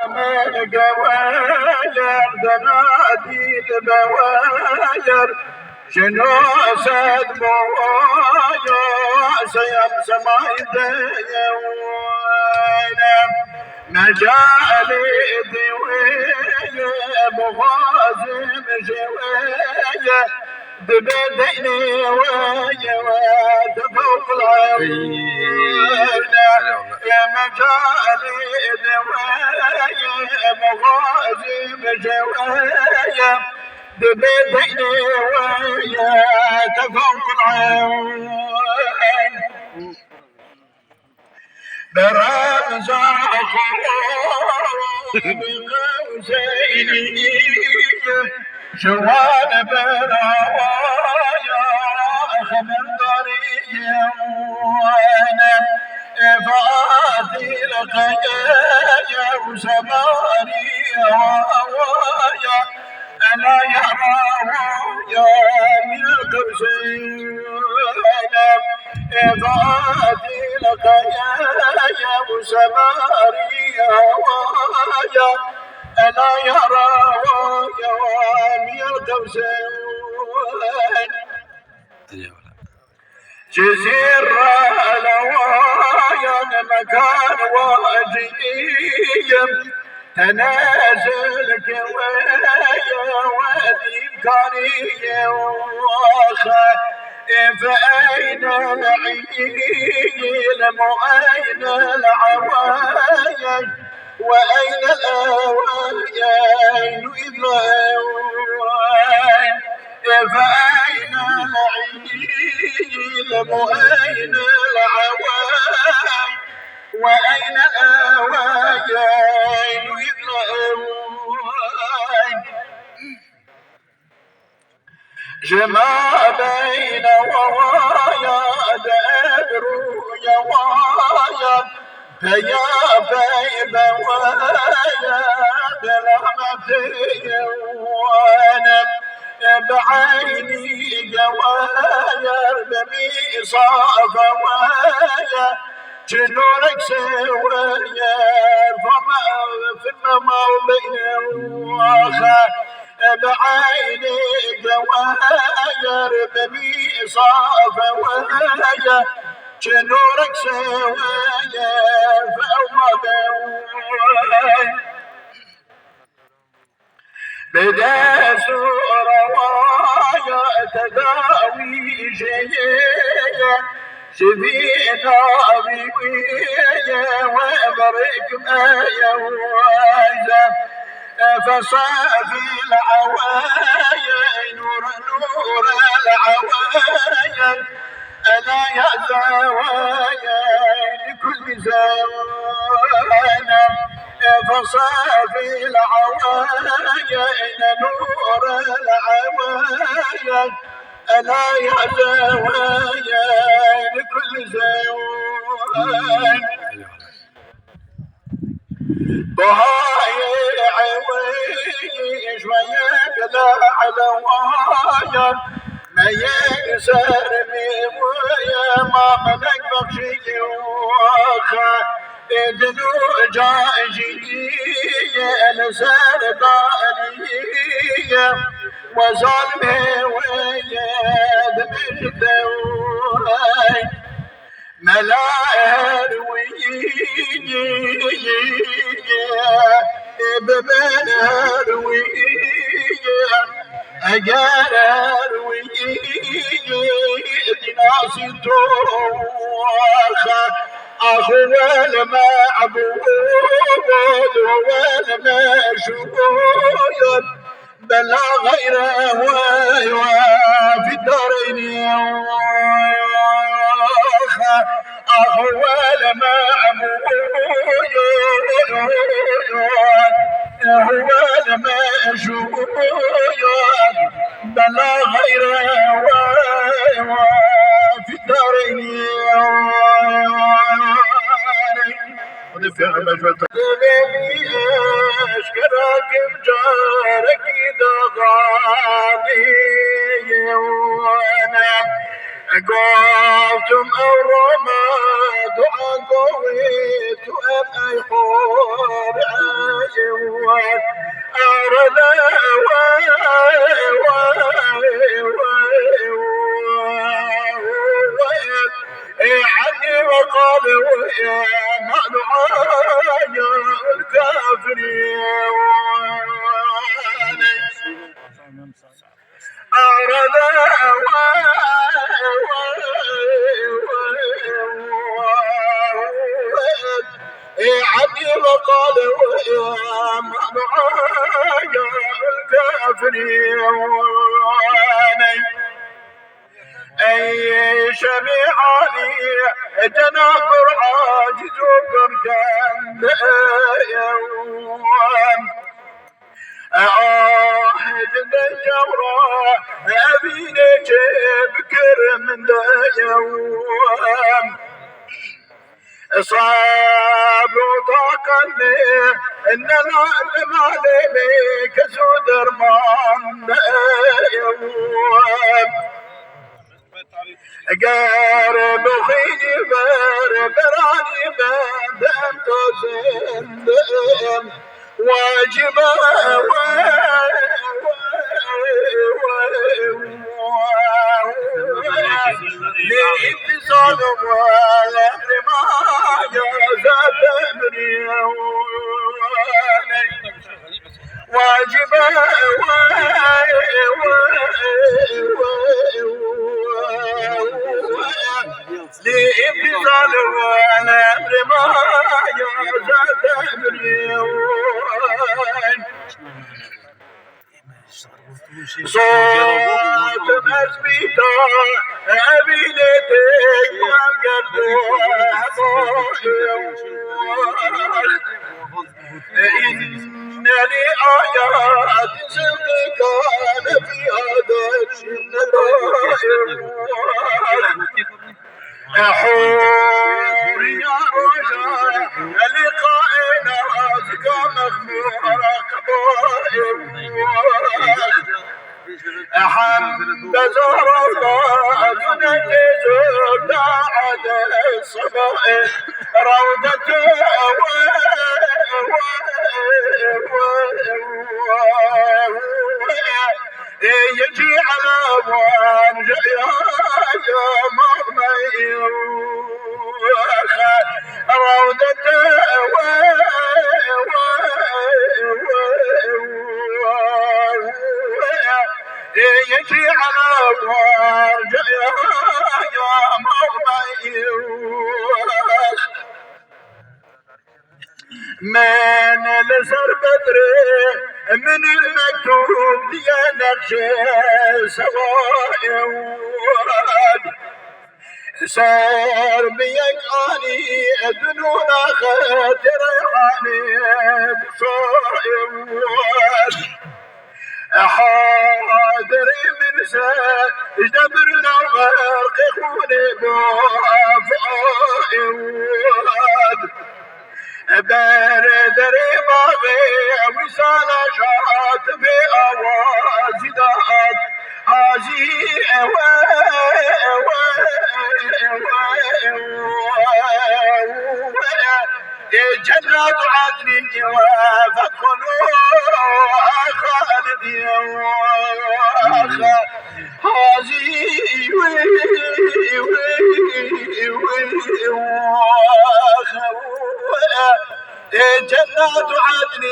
من قواير دناديل بواير شنو اسد بوايا سيم سمايدي مجالي دوية مغازم جوية دبديني ويا ودفوق العين يا مجالي دوية مغازم جوية دبديني ويا دفوق العين برمز بقوسيني شوان براوايا خبر ضريا وانا فاتي لقيايا وسماري هوايا انا يا راويا من القوسين فاتي لقيايا وسماري هوايا أنا يا راويا من القوسين جزير الهوايا مكان واجيم تنازل كوايا والإمكانية واخا فأين العيل وأين العوايا وأين الأوايا يذلون فأين العيل وأين العوايا وأين الأوايا يذلون جما بين ووايا دبرو يا وايا فيا بين ووايا بلغمتي وانا بعيني جوايا بميصاف وايا جنونك سوايا فما في الموضع واخا بعيني جواير بميصاف وايا جنورك سوايا فأوما بوايا بدا سورة وايا تداوي جيا سبينا بويا وبرك مايا وايا فصافي العوايا نور نور العوايا أنا يا زوايا لكل زوانا فصافي العوايا نور العوايا أنا يا زوايا لكل زوانا ضهاي عويش ويقلع على وايا ما يكسر ويا ما ملك بخشي واخا ادلو جاجي السر دانية وظلمي ويا دمجدوي ملاهر ويجي بمنهر ويجي أجارر ويجي ناسي توخا أخو المعبود والمشهود بلا غيره في الدارين أخو المعبود هو المشهود بلا غيره في الدارين ونفع مجوة اشكرك بجارك دغاني وانا قلتم الرماد وقويت أم أي حور مدعاي الكافرين أعرض عبدي وقال يا مدعاي الكافرين أي شميعاني جنافر عاجز بركان يوم جد الجورة أبيني بكر من يوم صاب وطاقني إن العلم عليني كسود رمان يوم قارب خيني براني بندم تزندم واجبه لاتصال والأمر ما جازت أمري واجبه لإبطال والأمر ما جازت أمري صوت مسبيتا أبيلتك والقلب إن لي آيات صدق كان في هذا النظائر حور يا رجاء لقائنا أزكى مخمورة قبائل حمد زهر الله تنجز داعد الصبائل روضة يجي على أبوان يا مرمي روضة يجي على أبوان يا مرمي من لسر بدري من المكتوب يا نقش سوائل سار بيك اني دنون خاطر ريحاني بصائر حاضري من جبر لو غرق خوني بوافائر بردري باغي وصال شات بأواز دات هازي جنات عدن فادخلوها خالدين هازي جنات عدن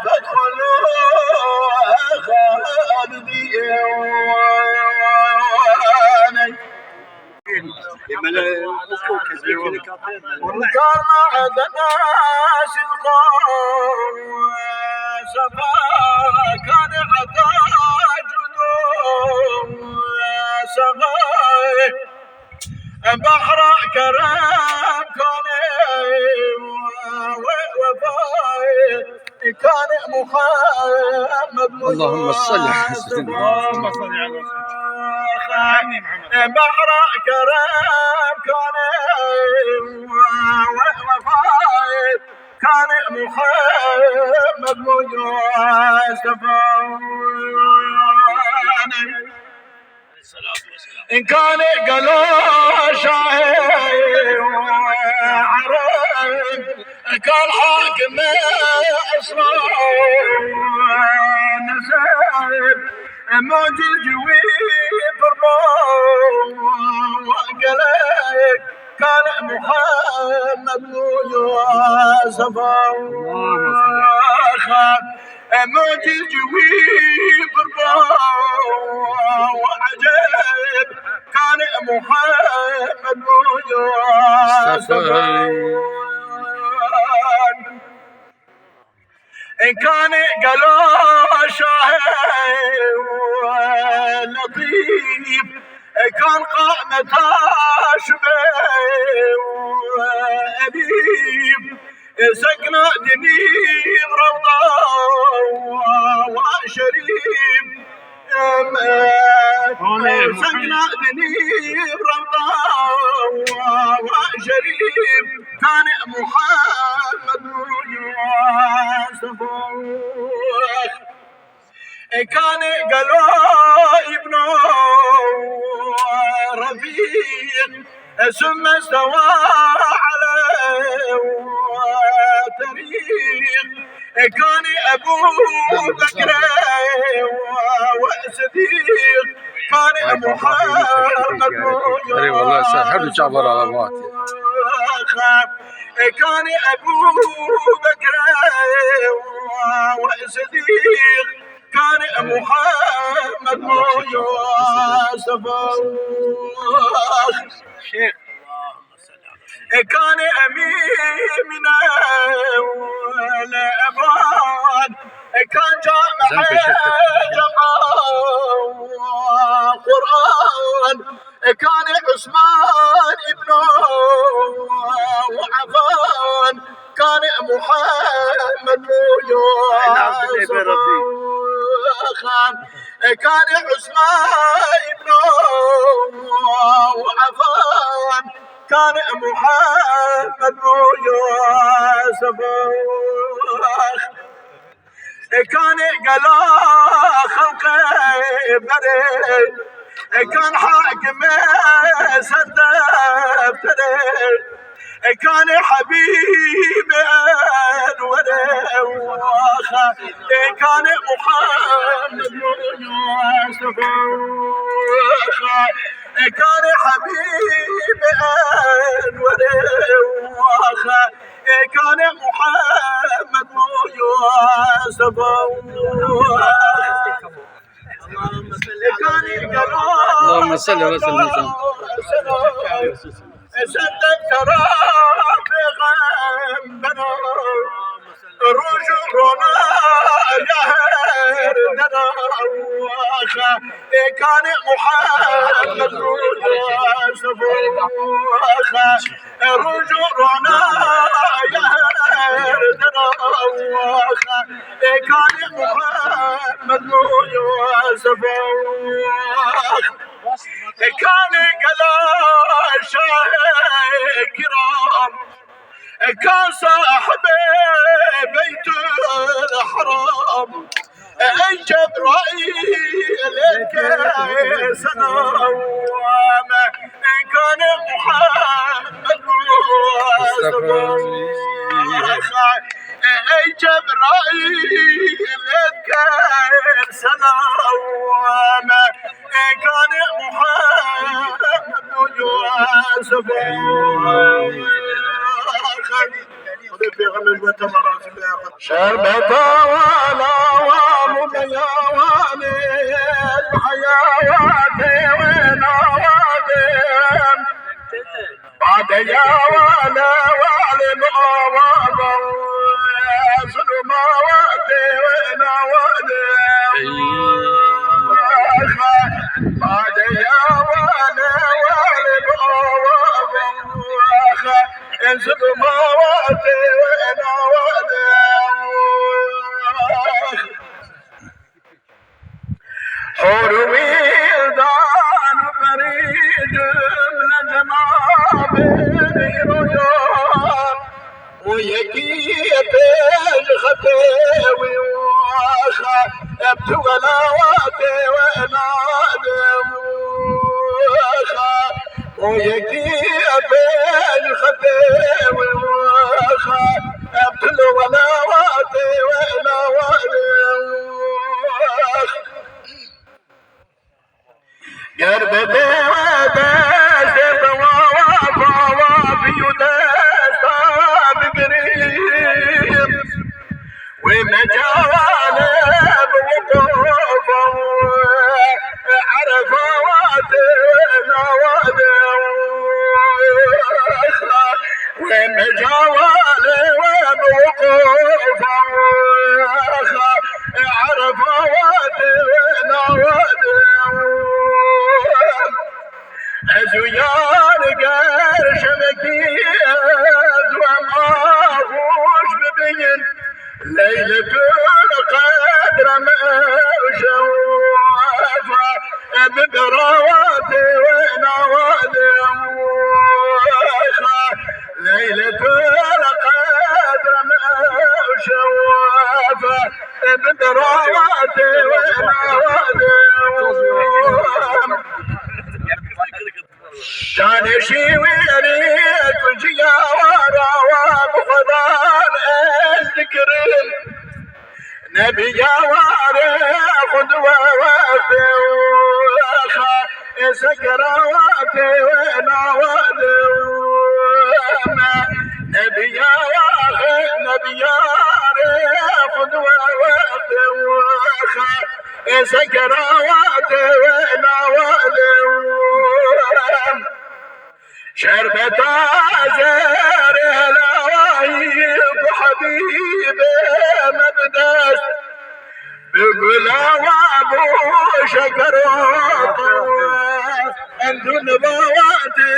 فادخلوها خالدين وكان معدنا سلقان سفا كان حتى جنون سفا بحر كرم كان وفاي كان محمد اللهم صل على سيدنا محمد بحر كرم كان وفاي كان محمد مصطفى إن كان قالوا شاعر عرب كان حاكم إسرائيل نزل موج الجوي بربو وقلق كان محمد يوسف معجز جويب وعجب كان محمد يوسف إن كان قالوا شاهد لطيف كان قامته شبه أبيب سكنة دنيب روضة وشريف سكنة دنيب روضة وشريف كان محمد يوسف كان قالوا ابنه رفيق ثم استوى على طريق كان ابو بكر وصديق كان محمد والله ساحر جعفر على الوقت كان ابو بكر وصديق كان محمد يوسف كان امين من الابواب كان جامع قرآن كان عثمان ابنه وعفان كان محمد يوسف كان عثمان ابنه وعفان كان محمد يوسف كان قلا خلقه برد كان حاكم سدب ترد كان حبيب انور واخا كان محمد يوسف كان حبيب انور واخا كان محمد يوسف اللهم صل وسلم سدد ترافقا بنا رجوعنا يهر دنا واخا كان محمد يوسف واخا رجوعنا يهر دنا واخا كان محمد يوسف كان قلا شاكرام كان صاحب بيت الحرام اي جبرائيل سلام كان محمد اي جبرائيل سلام كان محمد يوسف شربت ولا ومبيوان الحيوات ونوادم بعد يا ولا والمعوض ظلمات ونوادم بعد يا ولا والمعوض ظلمات حور ويلدان فريد من جناب ريان ويكيت الختاوي واخا ابتولواتي ونادم واخا ويكيت الختاوي واخا ابتولواتي ونادم قرب بيوادة سبوا وفوا ومجاله بوقوفه عرفات نواده ومجاله بوقوفه عرفات نواده أزويان قرش مكيز وماهوش ببين ليلة القدر مشوفة ببرواتي ونوادي ليلة القدر مشوفة ببرواتي ونوادي كان شويريك وجيارة وبخضان الذكرين نبي جواري خدوة وفيوخة سكراتي ونوادي نبي جاري خدوة وفيوخة سكراتي ونوادي شربة زار العوايب حبيبي مبدس بقول وابو شكروت انتو نبواتي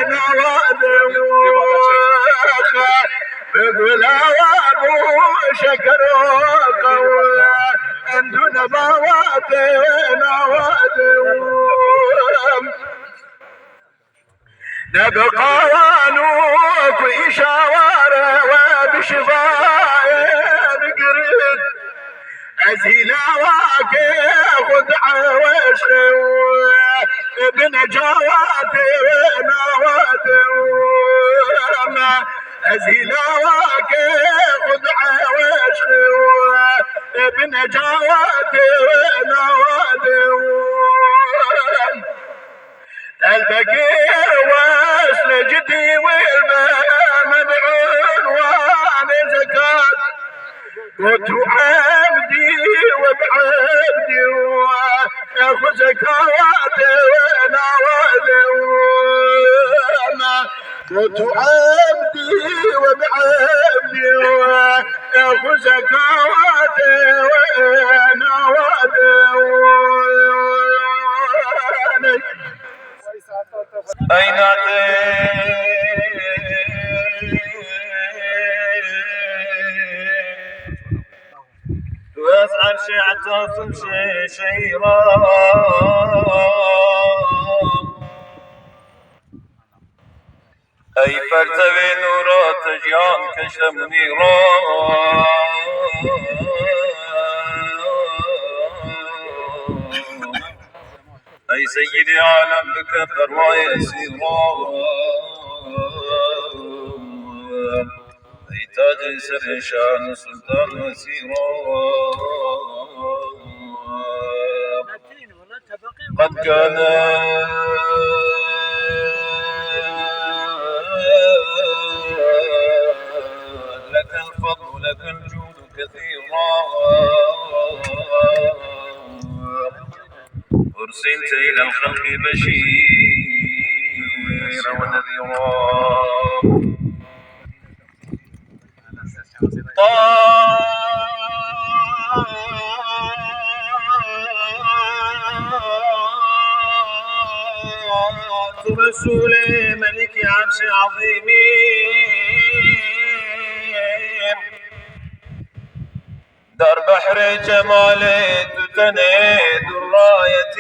نوادي بقول وابو شكروت انتو نبواتي نوادي نبقى ونوك إشارة وبشفاء بقرد أزيلا واكي خدعة وشخوة بنجواتي ونوادي أزيلا واكي خدعة وشخوة بنجواتي ونوادي البقير واسل جدي والماء مدعون وانا زكاة قلت عبدي وبعبدي واخذ زكاتي ونوادي قلت عبدي وبعبدي واخذ زكاتي ونوادي أيناتي واسعى شيعة تمشي شيرا أي فرتوي نورات جيان كشم نيرا أي سيدي عالم بك فرواي أسيرا أي تاج سر شان سلطان وسيرا قد كان لك الفضل لك الجود كثيرا أرسلت إلى الخلق بشيرا ونذيرا طاعة رسول ملك عرش عظيم دار بحر جمالي تتنيد الراية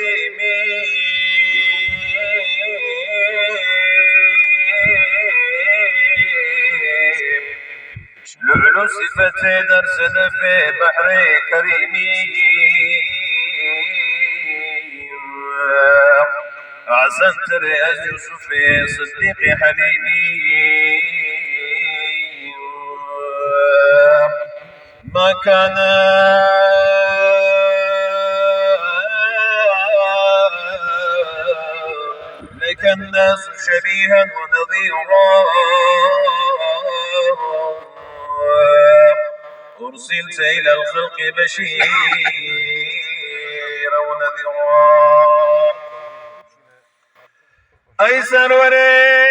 لعلو صفتي درسد في بحر كريمي عزمت رئيس يوسف صديق حليمي ما كان لك الناس شبيها ونظيرا أرسلت إلى الخلق بشيرا ونذيرا أي سروري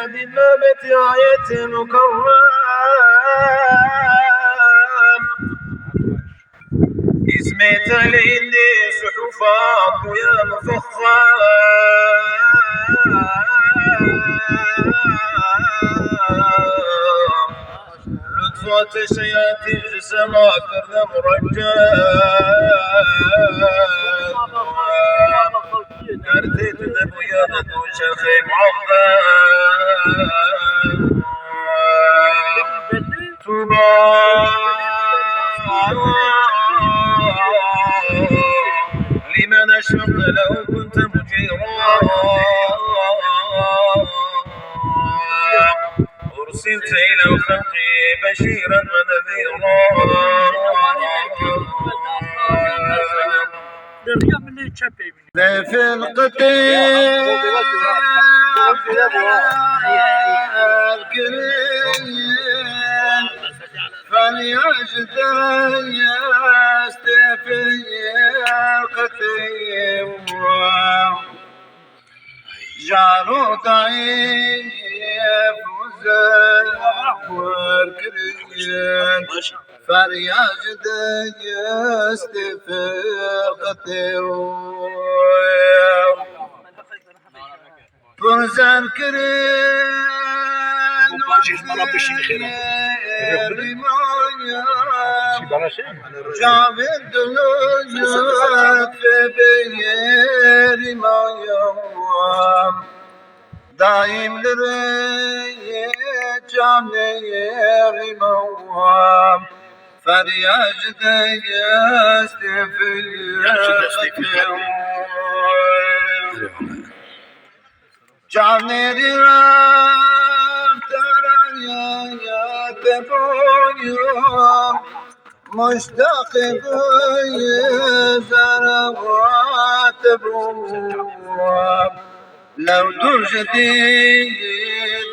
بمامة آية مكرم اسميت لإني صحفات يا مفخم لطفات الشياطين جسما كرد مرجان كرتيت نبويا ندو شيخي معظم توبا لمن أشفق لو كنت مجيرا أرسلت إلى الخلق بشيرا ونذيرا في القطيع الكريم فليجد يستفي القطيع جعلوا ضعيف وزور كريم فليجد يستفي القطيع فرزان كريم جابر دلوجات في بيري ما يوم دايم لري جاني موام فرياج يستفي جاني رام ترى يا تبويم مشتاق زروات بوم لو تجدي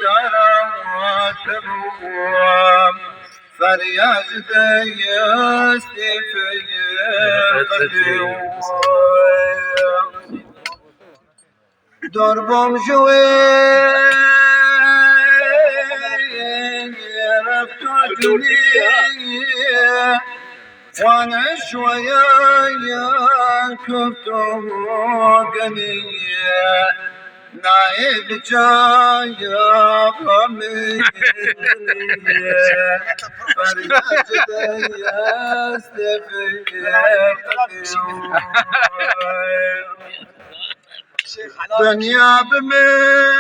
دروات بوم فرياج يستفي القدوم دربم جوي رفتني وانا شوية كنت غنية نايب جاية غمية فرياج يستفي دنيا بمين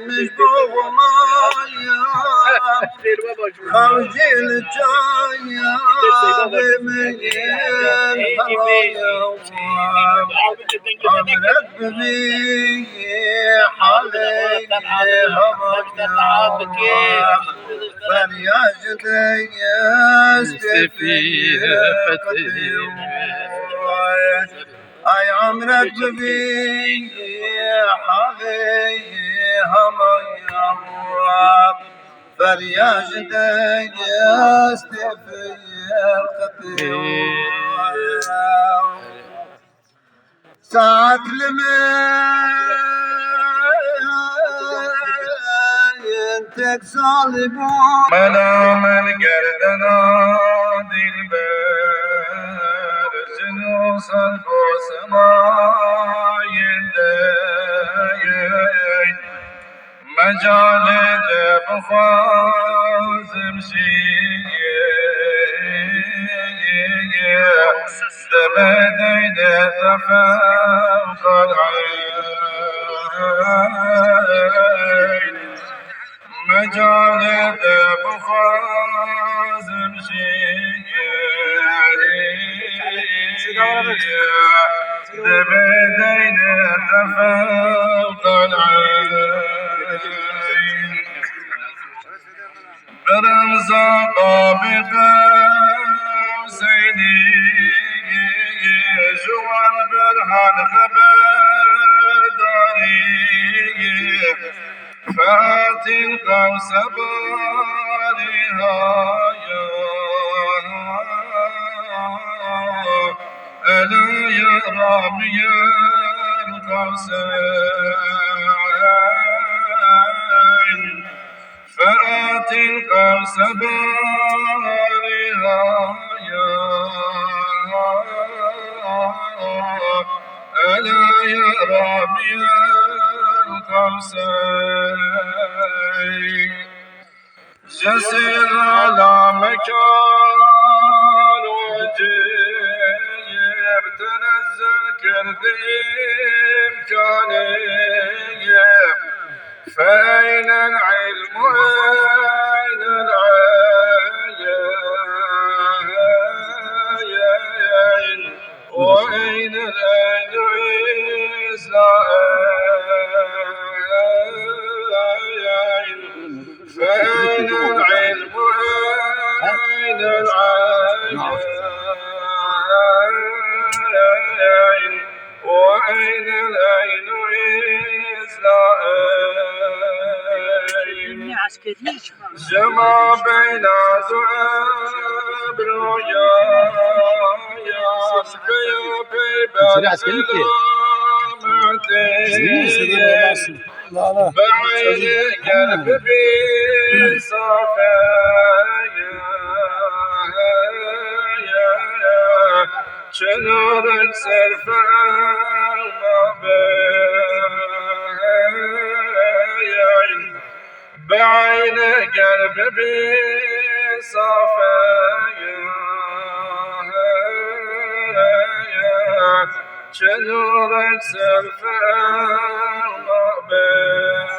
مشبوه مايا خوجي الجايا بمين هوايا عمرك بمين حالي هوايا فليجد يستفي أي عمرك بي حالي هميا فليجد يستفي القطيع ساعة لمن تكسالبون منام القردنا دلبر جنوس البوسماين داين مجال بخازم دبدين تفوق العين مجال بخازم دبدين تفوق العين برمزا طابقا سيدي جوان برهان القوس بارها يا ألا يا رامي القوسين فآت القوس بارها يا ألا يا رامي القوسين جسر على مكان وجيب تنزل كردي إمكاني فأين العلم أين العين وأين العين إسرائيل فأين العلم أين العين وأين العين إسرائيل جمع بين ذؤاب رؤيا بعين قلب بصفايا شنور السرف المبين بعين قلب بصفايا شنور السرف المبين